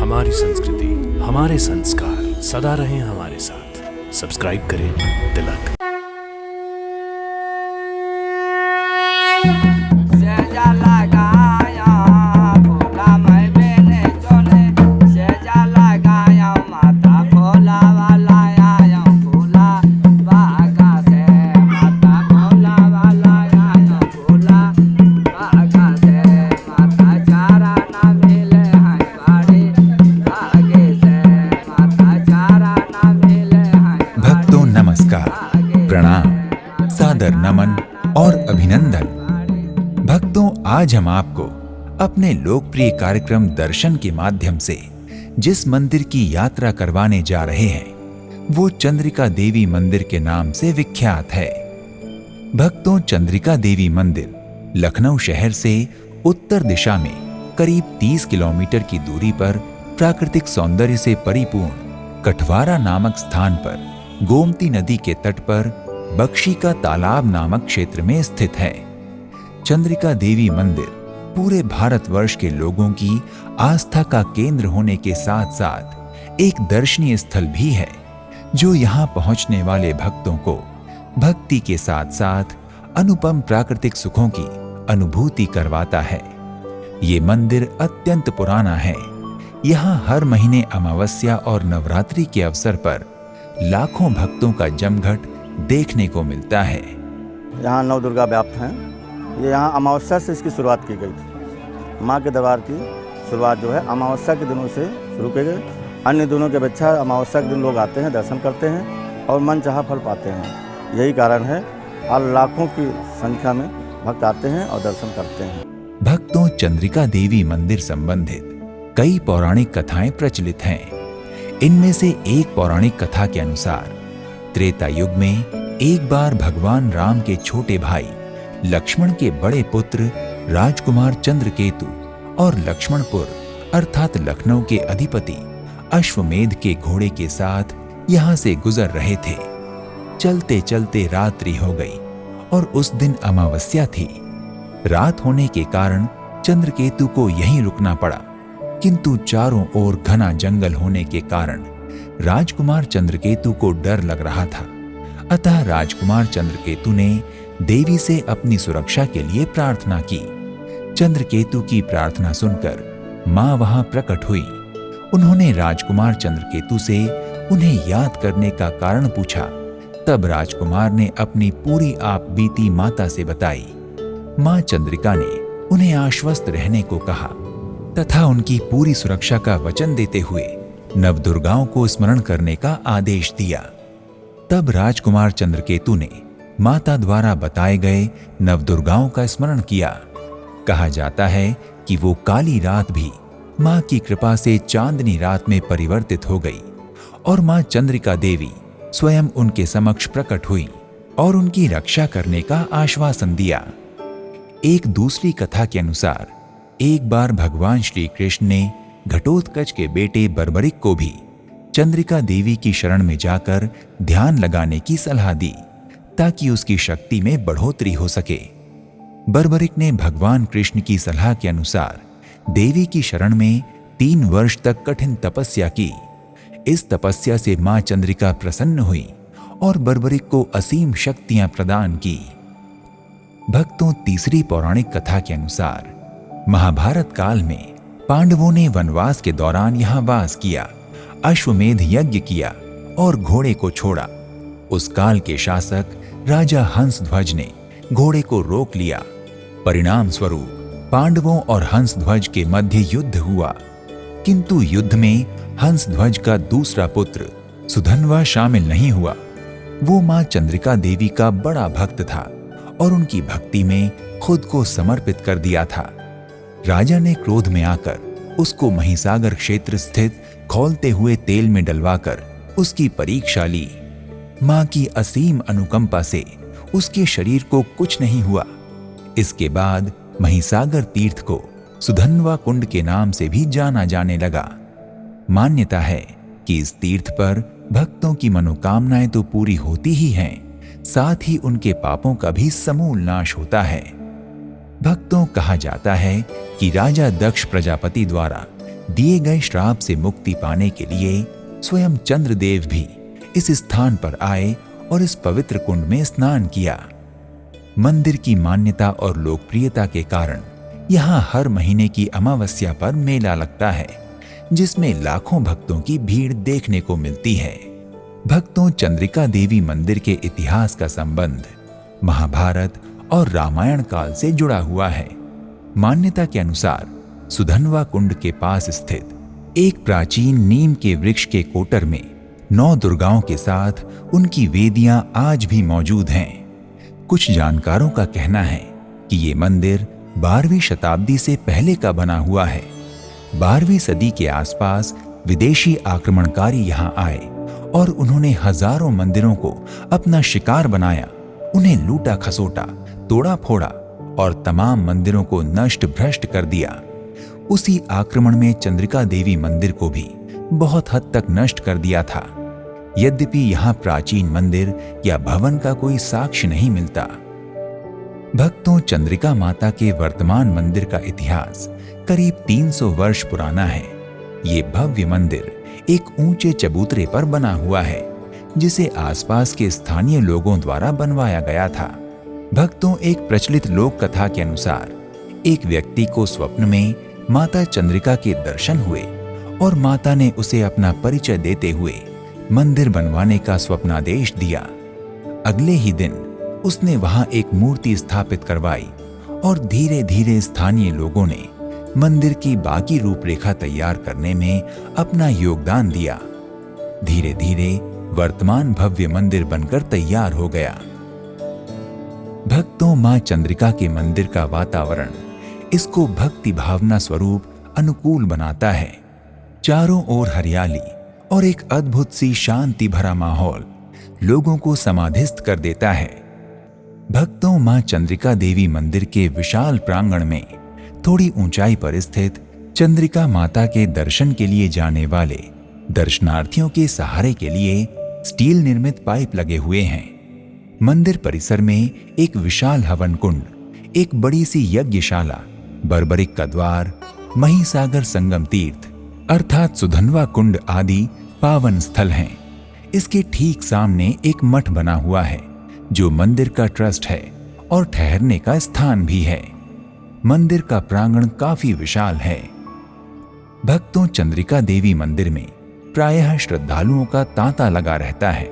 हमारी संस्कृति, हमारे संस्कार सदा रहें हमारे साथ। सब्सक्राइब करें तिलक। भक्तों नमस्कार, प्रणाम, सादर नमन और अभिनंदन। भक्तों, आज हम आपको अपने लोकप्रिय कार्यक्रम दर्शन के माध्यम से जिस मंदिर की यात्रा करवाने जा रहे हैं वो चंद्रिका देवी मंदिर के नाम से विख्यात है। भक्तों, चंद्रिका देवी मंदिर लखनऊ शहर से उत्तर दिशा में करीब 30 किलोमीटर की दूरी पर प्राकृतिक सौंदर्य से परिपूर्ण कठवारा नामक स्थान पर गोमती नदी के तट पर बख्शी का तालाब नामक क्षेत्र में स्थित है। चंद्रिका देवी मंदिर पूरे भारतवर्ष के लोगों की आस्था का केंद्र होने के साथ साथ एक दर्शनीय स्थल भी है, जो यहाँ पहुँचने वाले भक्तों को भक्ति के साथ साथ अनुपम प्राकृतिक सुखों की अनुभूति करवाता है। ये मंदिर अत्यंत पुराना है। यहाँ हर महीने अमावस्या और नवरात्रि के अवसर पर लाखों भक्तों का जमघट देखने को मिलता है। यहाँ नौ दुर्गा व्याप्त हैं। ये यहाँ अमावस्या से इसकी शुरुआत की गई थी। माँ के दरबार की शुरुआत जो है अमावस्या के दिनों से शुरू की गई। अन्य दिनों के अपेक्षा अमावस्या के दिन लोग आते हैं, दर्शन करते हैं और मन चाहा फल पाते हैं। यही कारण है और लाखों की संख्या में भक्त आते हैं और दर्शन करते हैं। भक्तों, चंद्रिका देवी मंदिर संबंधित कई पौराणिक कथाएं प्रचलित हैं। इनमें से एक पौराणिक कथा के अनुसार त्रेता युग में एक बार भगवान राम के छोटे भाई लक्ष्मण के बड़े पुत्र राजकुमार चंद्रकेतु और लक्ष्मणपुर अर्थात लखनऊ के अधिपति अश्वमेध के घोड़े के साथ यहाँ से गुजर रहे थे। चलते चलते रात्रि हो गई और उस दिन अमावस्या थी। रात होने के कारण चंद्रकेतु को यहीं रुकना पड़ा, किंतु चारों ओर घना जंगल होने के कारण राजकुमार चंद्रकेतु को डर लग रहा था। अतः राजकुमार चंद्रकेतु ने देवी से अपनी सुरक्षा के लिए प्रार्थना की। चंद्रकेतु की प्रार्थना सुनकर मां वहां प्रकट हुई। उन्होंने राजकुमार चंद्रकेतु से उन्हें याद करने का कारण पूछा। तब राजकुमार ने अपनी पूरी आप बीती माता से बताई। मां चंद्रिका ने उन्हें आश्वस्त रहने को कहा तथा उनकी पूरी सुरक्षा का वचन देते हुए नवदुर्गाओं को स्मरण करने का आदेश दिया। तब राजकुमार चंद्रकेतु ने माता द्वारा बताए गए नवदुर्गाओं का स्मरण किया। कहा जाता है कि वो काली रात भी मां की कृपा से चांदनी रात में परिवर्तित हो गई और मां चंद्रिका देवी स्वयं उनके समक्ष प्रकट हुई और उनकी रक्षा करने का आश्वासन दिया। एक दूसरी कथा के अनुसार एक बार भगवान श्री कृष्ण ने घटोत्कच के बेटे बर्बरिक को भी चंद्रिका देवी की शरण में जाकर ध्यान लगाने की सलाह दी ताकि उसकी शक्ति में बढ़ोतरी हो सके। बर्बरिक ने भगवान कृष्ण की सलाह के अनुसार देवी की शरण में 3 वर्ष तक कठिन तपस्या की। इस तपस्या से मां चंद्रिका प्रसन्न हुई और बर्बरिक को असीम शक्तियां प्रदान की। भक्तों, तीसरी पौराणिक कथा के अनुसार महाभारत काल में पांडवों ने वनवास के दौरान यहाँ वास किया, अश्वमेध यज्ञ किया और घोड़े को छोड़ा। उस काल के शासक राजा हंसध्वज ने घोड़े को रोक लिया। परिणाम स्वरूप पांडवों और हंसध्वज के मध्य युद्ध हुआ, किंतु युद्ध में हंसध्वज का दूसरा पुत्र सुधन्वा शामिल नहीं हुआ। वो मां चंद्रिका देवी का बड़ा भक्त था और उनकी भक्ति में खुद को समर्पित कर दिया था। राजा ने क्रोध में आकर उसको महिसागर क्षेत्र स्थित खौलते हुए तेल में डलवाकर उसकी परीक्षा ली। मां की असीम अनुकंपा से उसके शरीर को कुछ नहीं हुआ। इसके बाद महिसागर तीर्थ को सुधन्वा कुंड के नाम से भी जाना जाने लगा। मान्यता है कि इस तीर्थ पर भक्तों की मनोकामनाएं तो पूरी होती ही हैं, साथ ही उनके पापों का भी समूल नाश होता है। भक्तों, कहा जाता है कि राजा दक्ष प्रजापति द्वारा दिए गए श्राप से मुक्ति पाने के लिए स्वयं चंद्रदेव भी इस स्थान पर आए और इस पवित्र कुंड में स्नान किया। मंदिर की मान्यता और लोकप्रियता के कारण यहाँ हर महीने की अमावस्या पर मेला लगता है, जिसमें लाखों भक्तों की भीड़ देखने को मिलती है। भक्तों, चंद्रिका देवी मंदिर के इतिहास का संबंध महाभारत और रामायण काल से जुड़ा हुआ है। मान्यता के अनुसार सुधनवा कुंड के पास स्थित एक प्राचीन नीम के वृक्ष के कोटर में 9 दुर्गाओं के साथ उनकी वेदियां आज भी मौजूद हैं। कुछ जानकारों का कहना है कि ये मंदिर 12वीं शताब्दी से पहले का बना हुआ है। 12वीं सदी के आसपास विदेशी आक्रमणकारी यहाँ आए और उन्होंने हजारों मंदिरों को अपना शिकार बनाया, उन्हें लूटा खसोटा, तोड़ा फोड़ा और तमाम मंदिरों को नष्ट भ्रष्ट कर दिया। उसी आक्रमण में चंद्रिका देवी मंदिर को भी बहुत हद तक नष्ट कर दिया था। यद्यपि यहाँ प्राचीन मंदिर या भवन का कोई साक्ष्य नहीं मिलता। भक्तों, चंद्रिका माता के वर्तमान मंदिर का इतिहास करीब 300 वर्ष पुराना है। ये भव्य मंदिर एक ऊंचे चबूतरे पर बना हुआ है, जिसे आसपास के स्थानीय लोगों द्वारा बनवाया गया था। भक्तों, एक प्रचलित लोक कथा के अनुसार एक व्यक्ति को स्वप्न में माता चंद्रिका के दर्शन हुए और माता ने उसे अपना परिचय देते हुए मंदिर बनवाने का स्वप्नादेश दिया। अगले ही दिन उसने वहां एक मूर्ति स्थापित करवाई और धीरे धीरे स्थानीय लोगों ने मंदिर की बाकी रूपरेखा तैयार करने में अपना योगदान दिया। धीरे धीरे वर्तमान भव्य मंदिर बनकर तैयार हो गया। भक्तों, मां चंद्रिका के मंदिर का वातावरण इसको भक्ति भावना स्वरूप अनुकूल बनाता है। चारों ओर हरियाली और एक अद्भुत सी शांति भरा माहौल लोगों को समाधिस्थ कर देता है। भक्तों, मां चंद्रिका देवी मंदिर के विशाल प्रांगण में थोड़ी ऊंचाई पर स्थित चंद्रिका माता के दर्शन के लिए जाने वाले दर्शनार्थियों के सहारे के लिए स्टील निर्मित पाइप लगे हुए हैं। मंदिर परिसर में एक विशाल हवन कुंड, एक बड़ी सी यज्ञशाला, बर्बरिक का द्वार, महिसागर संगम तीर्थ अर्थात सुधनवा कुंड आदि पावन स्थल हैं। इसके ठीक सामने एक मठ बना हुआ है जो मंदिर का ट्रस्ट है और ठहरने का स्थान भी है। मंदिर का प्रांगण काफी विशाल है। भक्तों, चंद्रिका देवी मंदिर में प्रायः श्रद्धालुओं का तांता लगा रहता है।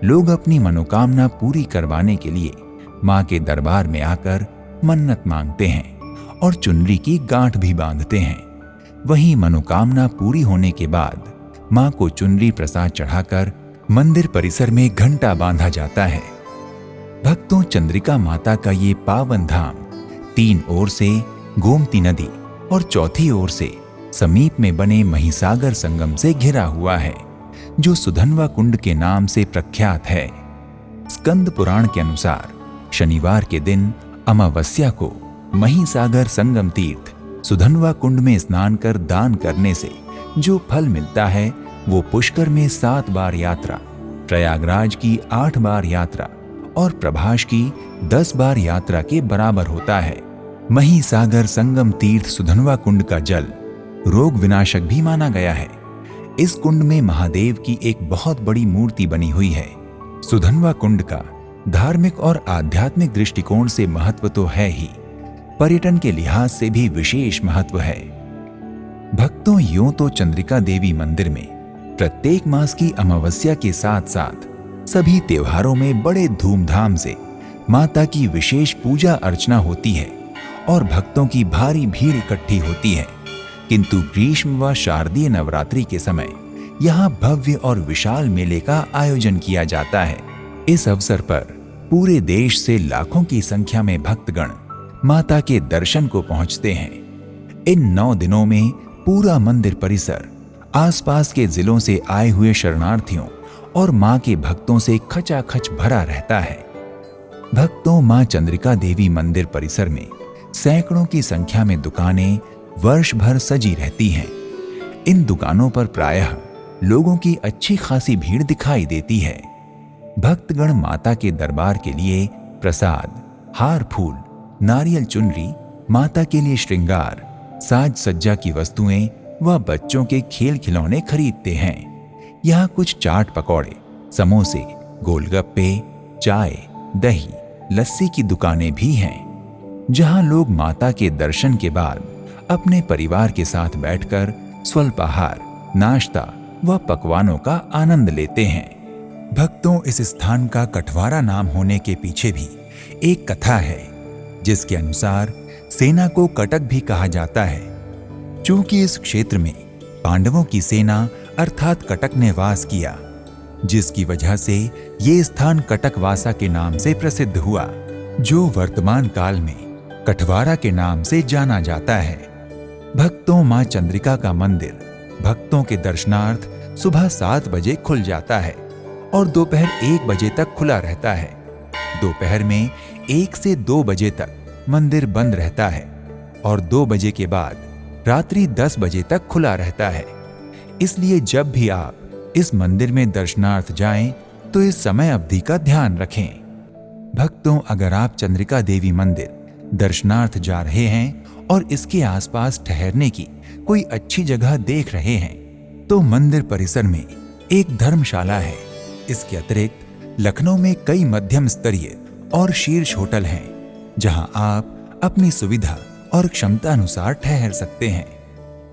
लोग अपनी मनोकामना पूरी करवाने के लिए मां के दरबार में आकर मन्नत मांगते हैं और चुनरी की गांठ भी बांधते हैं। वहीं मनोकामना पूरी होने के बाद मां को चुनरी प्रसाद चढ़ाकर मंदिर परिसर में घंटा बांधा जाता है। भक्तों, चंद्रिका माता का ये पावन धाम 3 ओर से गोमती नदी और चौथी ओर से समीप में बने महिसागर संगम से घिरा हुआ है, जो सुधनवा कुंड के नाम से प्रख्यात है। स्कंद पुराण के अनुसार शनिवार के दिन अमावस्या को महिसागर संगम तीर्थ सुधनवा कुंड में स्नान कर दान करने से जो फल मिलता है वो पुष्कर में 7 बार यात्रा, प्रयागराज की 8 बार यात्रा और प्रभास की 10 बार यात्रा के बराबर होता है। महिसागर संगम तीर्थ सुधनवा कुंड का जल रोग विनाशक भी माना गया है। इस कुंड में महादेव की एक बहुत बड़ी मूर्ति बनी हुई है। सुधनवा कुंड का धार्मिक और आध्यात्मिक दृष्टिकोण से महत्व तो है ही, पर्यटन के लिहाज से भी विशेष महत्व है। भक्तों, यूं तो चंद्रिका देवी मंदिर में प्रत्येक मास की अमावस्या के साथ साथ सभी त्योहारों में बड़े धूमधाम से माता की विशेष पूजा अर्चना होती है और भक्तों की भारी भीड़ इकट्ठी होती है। किंतु ग्रीष्म व शारदीय नवरात्रि के समय यहाँ भव्य और विशाल मेले का आयोजन किया जाता है। इस अवसर पर पूरे देश से लाखों की संख्या में भक्तगण माता के दर्शन को पहुंचते हैं। इन 9 दिनों में पूरा मंदिर परिसर आसपास के जिलों से आए हुए शरणार्थियों और मां के भक्तों से खचाखच भरा रहता है। भक्तों, मां चंद्रिका देवी मंदिर परिसर में सैकड़ों की संख्या में दुकानें वर्ष भर सजी रहती हैं। इन दुकानों पर प्रायः लोगों की अच्छी खासी भीड़ दिखाई देती है। भक्तगण माता के दरबार के लिए प्रसाद, हार फूल, नारियल चुनरी, माता के लिए श्रृंगार, साज सज्जा की वस्तुएं व बच्चों के खेल खिलौने खरीदते हैं। यहाँ कुछ चाट पकौड़े, समोसे, गोलगप्पे, चाय, दही, लस्सी की दुकानें भी हैं, जहाँ लोग माता के दर्शन के बाद अपने परिवार के साथ बैठकर स्वल्पाहार, नाश्ता व पकवानों का आनंद लेते हैं। भक्तों, इस स्थान का कठवारा नाम होने के पीछे भी एक कथा है, जिसके अनुसार सेना को कटक भी कहा जाता है, क्योंकि इस क्षेत्र में पांडवों की सेना अर्थात कटक ने वास किया, जिसकी वजह से ये स्थान कटकवासा के नाम से प्रसिद्ध हुआ, जो वर्तमान काल में कठवारा के नाम से जाना जाता है। भक्तों, मां चंद्रिका का मंदिर भक्तों के दर्शनार्थ सुबह 7 बजे खुल जाता है और दोपहर 1 बजे तक खुला रहता है। दोपहर में 1 से 2 बजे तक मंदिर बंद रहता है और 2 बजे के बाद रात्रि 10 बजे तक खुला रहता है। इसलिए जब भी आप इस मंदिर में दर्शनार्थ जाएं तो इस समय अवधि का ध्यान रखें। भक्तों, अगर आप चंद्रिका देवी मंदिर दर्शनार्थ जा रहे हैं और इसके आसपास ठहरने की कोई अच्छी जगह देख रहे हैं तो मंदिर परिसर में एक धर्मशाला है। इसके अतिरिक्त लखनऊ में कई मध्यम स्तरीय और शीर्ष होटल हैं, जहां आप अपनी सुविधा और क्षमता अनुसार ठहर सकते हैं।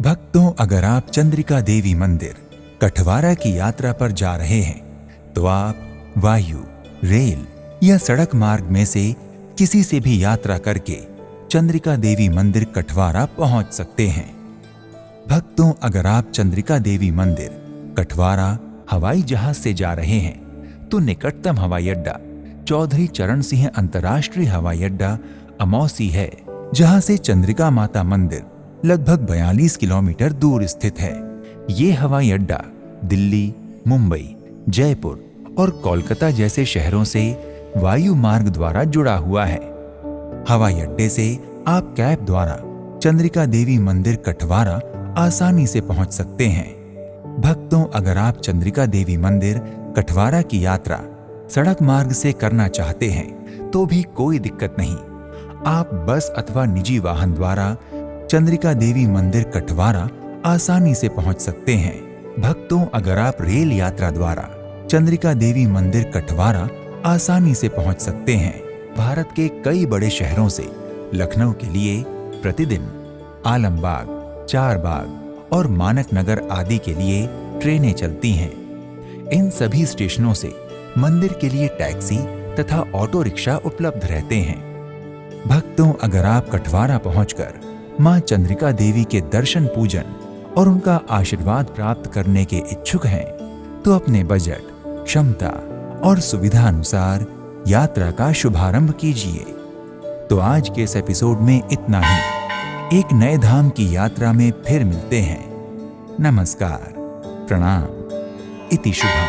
भक्तों, अगर आप चंद्रिका देवी मंदिर कठवारा की यात्रा पर जा रहे हैं तो आप वायु, रेल या सड़क मार्ग में से किसी से भी यात्रा करके चंद्रिका देवी मंदिर कठवारा पहुंच सकते हैं। भक्तों, अगर आप चंद्रिका देवी मंदिर कठवारा हवाई जहाज से जा रहे हैं तो निकटतम हवाई अड्डा चौधरी चरण सिंह अंतर्राष्ट्रीय हवाई अड्डा अमौसी है, जहां से चंद्रिका माता मंदिर लगभग 42 किलोमीटर दूर स्थित है। ये हवाई अड्डा दिल्ली, मुंबई, जयपुर और कोलकाता जैसे शहरों से वायु मार्ग द्वारा जुड़ा हुआ है। हवाई अड्डे से आप कैब द्वारा चंद्रिका देवी मंदिर कठवारा आसानी से पहुंच सकते हैं। भक्तों, अगर आप चंद्रिका देवी मंदिर कठवारा की यात्रा सड़क मार्ग से करना चाहते हैं तो भी कोई दिक्कत नहीं। आप बस अथवा निजी वाहन द्वारा चंद्रिका देवी मंदिर कठवारा आसानी से पहुंच सकते हैं। भक्तों, अगर आप रेल यात्रा द्वारा चंद्रिका देवी मंदिर कठवारा आसानी से पहुंच सकते हैं। भारत के कई बड़े शहरों से लखनऊ के लिए प्रतिदिन आलमबाग, चारबाग और मानक नगर आदि के लिए ट्रेनें चलती हैं। इन सभी स्टेशनों से मंदिर के लिए टैक्सी तथा ऑटो रिक्शा उपलब्ध रहते हैं। भक्तों, अगर आप कठवारा पहुंचकर मां चंद्रिका देवी के दर्शन, पूजन और उनका आशीर्वाद प्राप्त करने के इच्छुक हैं तो अपने बजट, क्षमता और सुविधा अनुसार यात्रा का शुभारंभ कीजिए। तो आज के इस एपिसोड में इतना ही। एक नए धाम की यात्रा में फिर मिलते हैं। नमस्कार, प्रणाम, इति शुभम।